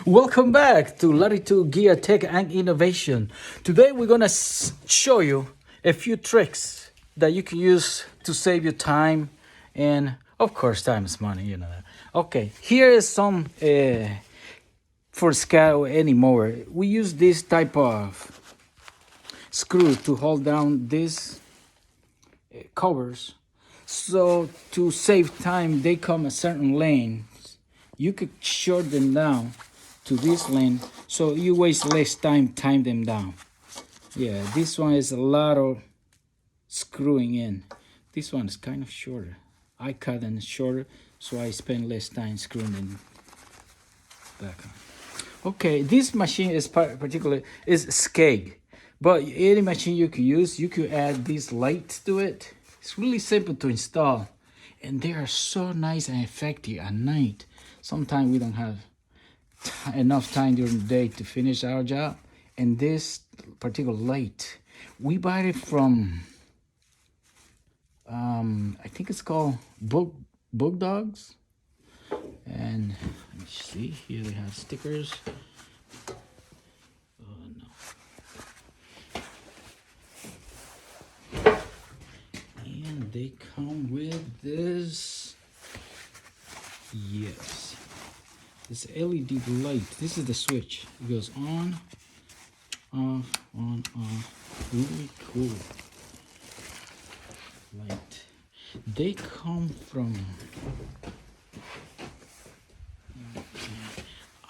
Welcome back to Latitude Gear Tech and Innovation. Today we're gonna show you a few tricks that you can use to save your time, and of course time is money, you know that. Okay, here is some for SCAD or any mower. We use this type of screw to hold down these covers. So to save time, they come a certain lane. You could short them down to this lane, so you waste less time them down. Yeah, this one is a lot of screwing in. This one is kind of shorter. I cut them shorter, so I spend less time screwing them back on. Okay, this machine is particular is Skeg, but any machine you could use, you could add these lights to it. It's really simple to install, and they are so nice and effective at night. Sometimes we don't have enough time during the day to finish our job, and this particular light, we buy it from I think it's called Book Dogs. And let me see, here they have stickers. Oh no. And they come with this, yes, this LED light. This is the switch. It goes on, off, on, off. Really cool light. They come from,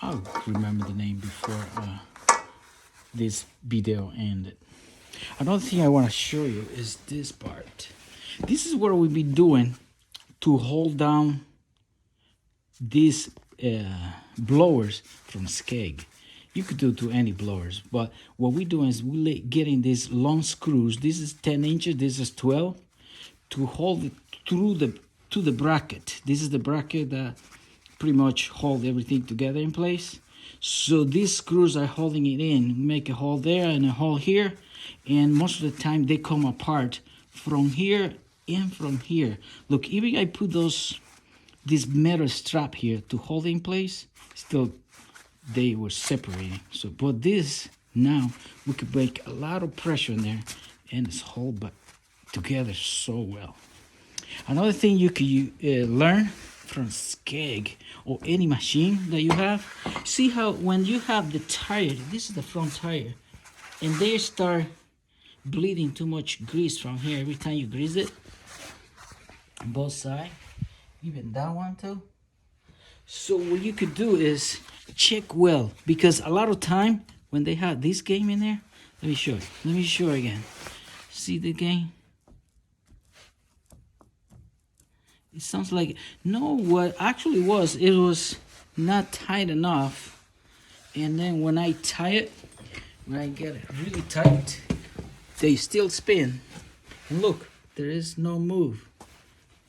I'll remember the name before this video ended. Another thing I want to show you is this part. This is what we'll be doing to hold down these blowers from Skeg. You could do to any blowers, but what we're doing is we're getting these long screws. This is 10 inches, this is 12, to hold it through to the bracket. This is the bracket that pretty much hold everything together in place. So these screws are holding it in. Make a hole there and a hole here, and most of the time they come apart from here and from here. Look, even I put this metal strap here to hold in place, still they were separating. So but this, now we could make a lot of pressure in there, and it's hold back together so well. Another thing you can learn from Skeg or any machine that you have, see how when you have the tire, this is the front tire, and they start bleeding too much grease from here every time you grease it, both sides, even that one too. So what you could do is check well, because a lot of time when they have this game in there, let me show you again. See the game? It sounds like, no, what actually was, it was not tight enough. And then when I tie it, when I get it really tight, they still spin. And look, there is no move.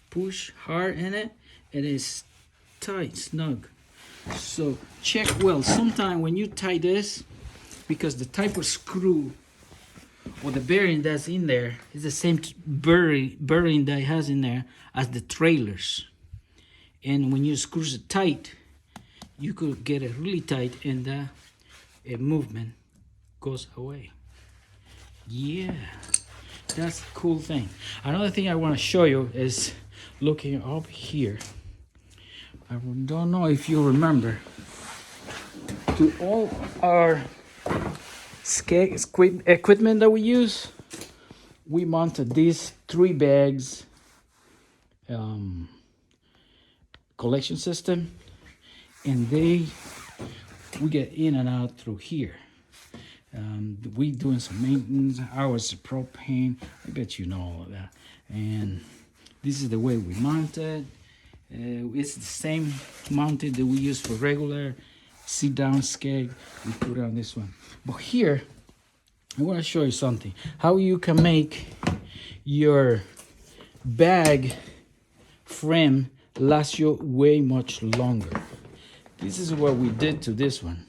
Push hard in it, it is tight, snug. So check well. Sometimes when you tie this, because the type of screw or the bearing that's in there is the same bearing that it has in there as the trailers. And when you screw it tight, you could get it really tight, and the movement goes away. Yeah, that's a cool thing. Another thing I want to show you is looking up here. I don't know if you remember, to all our Skeg equipment that we use, we mounted these 3 bags collection system, and we get in and out through here. We doing some maintenance, ours is propane, I bet you know all of that. And this is the way we mount it. It's the same mounted that we use for regular sit down Skeg. We put it on this one. But here, I want to show you something. How you can make your bag frame last you way much longer. This is what we did to this one.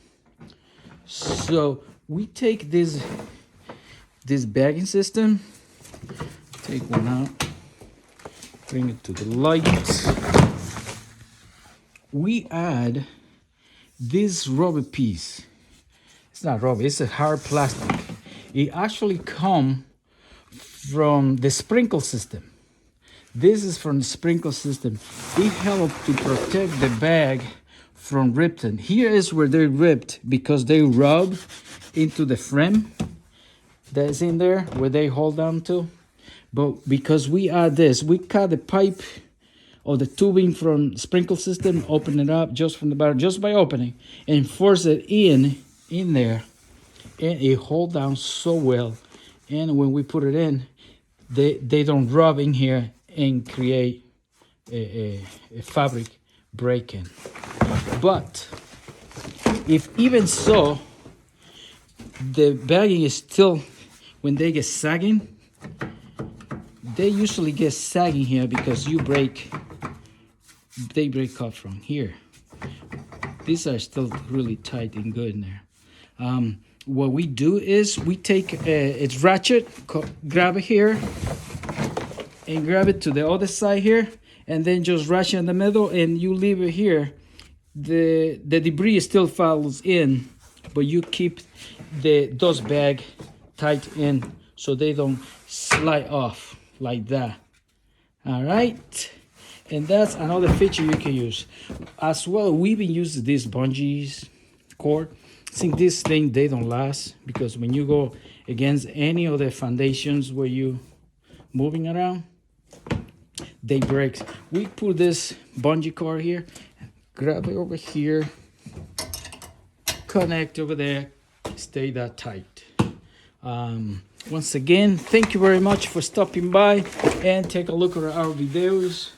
So we take this bagging system, take one out, bring it to the light. We add this rubber piece, it's not rubber, it's a hard plastic. It actually comes from the sprinkle system. This is from the sprinkle system. It helps to protect the bag from ripping. Here is where they ripped because they rub into the frame that's in there where they hold on to. But because we add this, we cut the pipe or the tubing from sprinkle system, open it up just from the bottom, just by opening, and force it in there, and it hold down so well. And when we put it in, they don't rub in here and create a fabric breaking. But if even so, the bagging is still, when they get sagging, they usually get sagging here because they break off from here. These are still really tight and good in there. What we do is we take its ratchet, grab it here, and grab it to the other side here, and then just ratchet in the middle, and you leave it here. The debris still falls in, but you keep those bag tight in so they don't slide off like that. All right, and that's another feature you can use as well. We've been using this bungee cord. I think this thing, they don't last, because when you go against any of the foundations where you moving around, they break. We put this bungee cord here, grab it over here, connect over there, stay that tight. Once again, thank you very much for stopping by and take a look at our videos.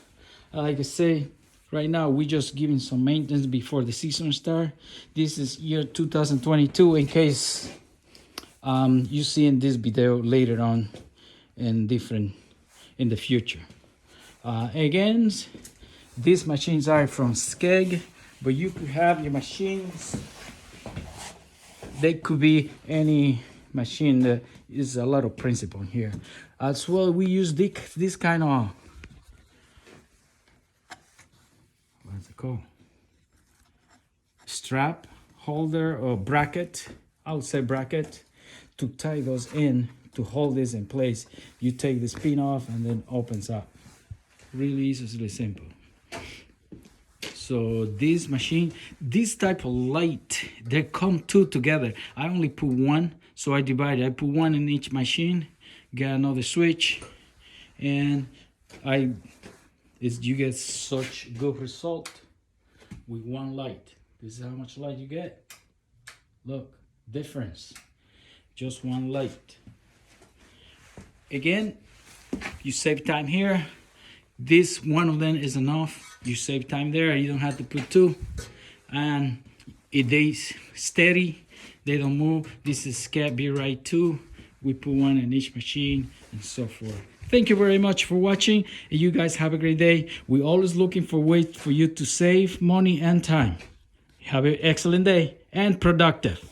Like I say, right now we're just giving some maintenance before the season start. This is year 2022, in case you see in this video later on and different in the future. Again, these machines are from Skeg, but you could have your machines. They could be any machine. That is a lot of principle here. As well, we use this kind of, what's it called? Strap holder or bracket, outside bracket, to tie those in to hold this in place. You take this pin off and then opens up. Really easy, really simple. So this machine, this type of light, they come two together. I only put one, so I divide it. I put one in each machine, get another switch, and you get such good result with one light. This is how much light you get. Look, difference. Just one light. Again, you save time here. This one of them is enough. You save time there. You don't have to put two. And they steady. They don't move. This is Skeg Be-Rite 2. We put one in each machine and so forth. Thank you very much for watching. And you guys have a great day. We're always looking for ways for you to save money and time. Have an excellent day and productive.